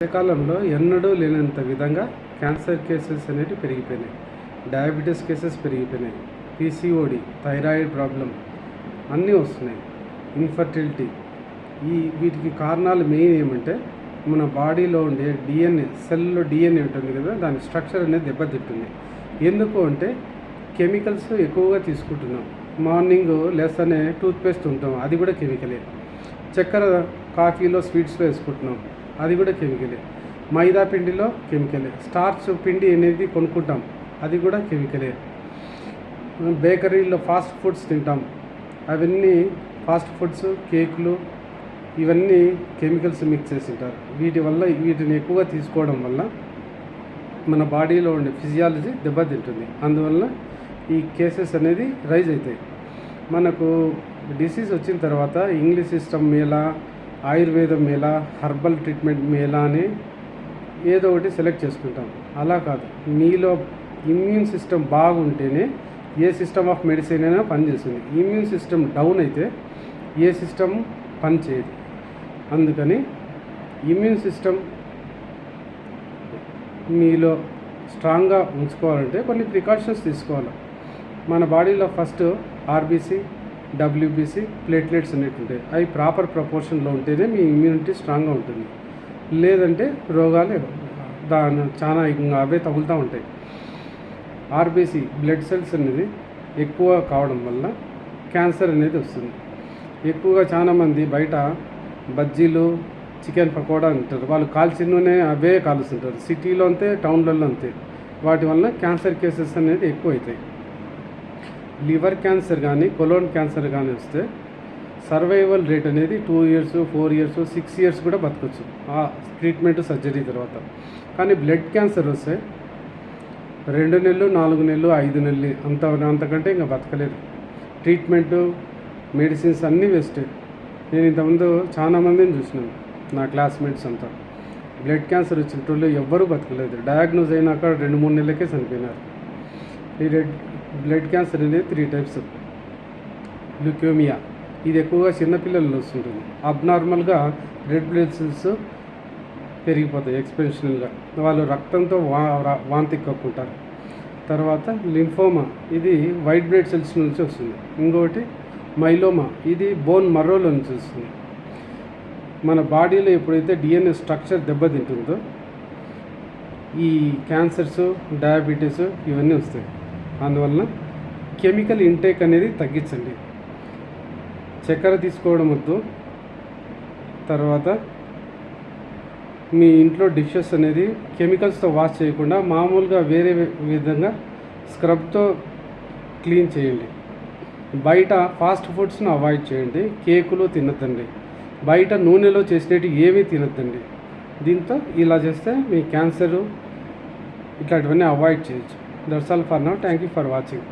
మధ్యకాలంలో ఎన్నడూ లేనంత విధంగా క్యాన్సర్ కేసెస్ అనేవి పెరిగిపోయినాయి. డయాబెటీస్ కేసెస్ పెరిగిపోయినాయి. పీసీఓడి, థైరాయిడ్ ప్రాబ్లం అన్నీ వస్తున్నాయి. ఇన్ఫర్టిలిటీ. వీటికి కారణాలు మెయిన్ ఏమంటే మన బాడీలో ఉండే డిఎన్ఏ, సెల్లో డిఎన్ఏ ఉంటుంది కదా, దాని స్ట్రక్చర్ అనేది దెబ్బతింటుంది. ఎందుకు అంటే కెమికల్స్ ఎక్కువగా తీసుకుంటున్నాం. మార్నింగ్ లేస్తేనే టూత్పేస్ట్ ఉంటాం, అది కూడా కెమికలే. చక్కెర కాఫీలో, స్వీట్స్లో వేసుకుంటున్నాం, అది కూడా కెమికలే. మైదా పిండిలో కెమికలే. స్టార్చ్ పిండి అనేది కొనుక్కుంటాం, అది కూడా కెమికలే. బేకరీలో ఫాస్ట్ ఫుడ్స్ తింటాం, అవన్నీ ఫాస్ట్ ఫుడ్స్, కేకులు, ఇవన్నీ కెమికల్స్ మిక్స్ చేసి ఉంటారు. వీటిని ఎక్కువగా తీసుకోవడం వల్ల మన బాడీలో ఉండే ఫిజియాలజీ దెబ్బతింటుంది. అందువల్ల ఈ కేసెస్ అనేది రైజ్ అవుతాయి. మనకు డిసీజ్ వచ్చిన తర్వాత ఇంగ్లీష్ సిస్టమ్ మేలా, ఆయుర్వేదం మేలా, హర్బల్ ట్రీట్మెంట్ మేలా అని ఏదో ఒకటి సెలెక్ట్ చేసుకుంటాం. అలా కాదు, మీలో ఇమ్యూన్ సిస్టమ్ బాగుంటేనే ఏ సిస్టమ్ ఆఫ్ మెడిసిన్ అయినా పనిచేస్తుంది. ఇమ్యూన్ సిస్టమ్ డౌన్ అయితే ఏ సిస్టమ్ పనిచేయదు. అందుకని ఇమ్యూన్ సిస్టమ్ మీలో స్ట్రాంగ్గా ఉంచుకోవాలంటే కొన్ని ప్రికాషన్స్ తీసుకోవాలి. మన బాడీలో ఫస్ట్ ఆర్బీసీ, డబ్ల్యూబీసీ, ప్లేట్లెట్స్ అనేవి ఉంటాయి. అవి ప్రాపర్ ప్రపోర్షన్లో ఉంటేనే మీ ఇమ్యూనిటీ స్ట్రాంగ్గా ఉంటుంది. లేదంటే రోగాలు చాలా అవే తగులుతూ ఉంటాయి. ఆర్బీసీ, బ్లడ్ సెల్స్ అనేది ఎక్కువ కావడం వల్ల క్యాన్సర్ అనేది వస్తుంది. ఎక్కువగా చాలామంది బయట బజ్జీలు, చికెన్ పకోడా అంటారు, వాళ్ళు కాల్చినూనె అవే కాలుస్తుంటారు. సిటీలో అంతే, టౌన్లలో అంతే. వాటి వల్ల క్యాన్సర్ కేసెస్ అనేది ఎక్కువ అవుతాయి. లివర్ క్యాన్సర్ కానీ, కొలోన్ క్యాన్సర్ కానీ వస్తే సర్వైవల్ రేట్ అనేది 2 years, 4 years, 6 years కూడా బతకొచ్చు ఆ ట్రీట్మెంట్, సర్జరీ తర్వాత. కానీ బ్లడ్ క్యాన్సర్ వస్తే 2 నెలలు, 4 నెలలు, 5 నెలలు, అంతకంటే ఇంకా బతకలేదు. ట్రీట్మెంటు, మెడిసిన్స్ అన్నీ వేస్టే. నేను ఇంతకుముందు చాలామందిని చూసినాను, నా క్లాస్మేట్స్ అంతా. బ్లడ్ క్యాన్సర్ వచ్చిన వాళ్ళు ఎవ్వరూ బతకలేదు. డయాగ్నోజ్ అయినాక 2-3 నెలలకే చనిపోయినారు. ఈ బ్లడ్ క్యాన్సర్ అనేది 3 types. ల్యూకేమియా, ఇది ఎక్కువగా చిన్నపిల్లల్లో వస్తుంటుంది. అబ్నార్మల్గా రెడ్ బ్లడ్ సెల్స్ పెరిగిపోతాయి ఎక్స్పెన్షనల్గా, వాళ్ళు రక్తంతో వాంతి కక్కుంటారు. తర్వాత లింఫోమా, ఇది వైట్ బ్లడ్ సెల్స్ నుంచి వస్తుంది. ఇంకొకటి మైలోమా, ఇది బోన్ మర్రోలో నుంచి వస్తుంది. మన బాడీలో ఎప్పుడైతే డిఎన్ఏ స్ట్రక్చర్ దెబ్బతింటుందో ఈ క్యాన్సర్స్, డయాబెటీస్ ఇవన్నీ వస్తాయి. అందువల్ల కెమికల్ ఇంటేక్ అనేది తగ్గించండి. చక్కెర తీసుకోవడం వద్దు. తర్వాత మీ ఇంట్లో డిషెస్ అనేది కెమికల్స్తో వాష్ చేయకుండా మామూలుగా వేరే విధంగా స్క్రబ్తో క్లీన్ చేయండి. బయట ఫాస్ట్ ఫుడ్స్ను అవాయిడ్ చేయండి. కేకులు తినద్దండి. బయట నూనెలో చేసినట్టు ఏమీ తినద్దండి. దీంతో ఇలా చేస్తే మీ క్యాన్సరు ఇట్లాంటివన్నీ అవాయిడ్ చేయొచ్చు. That's all for now. Thank you for watching.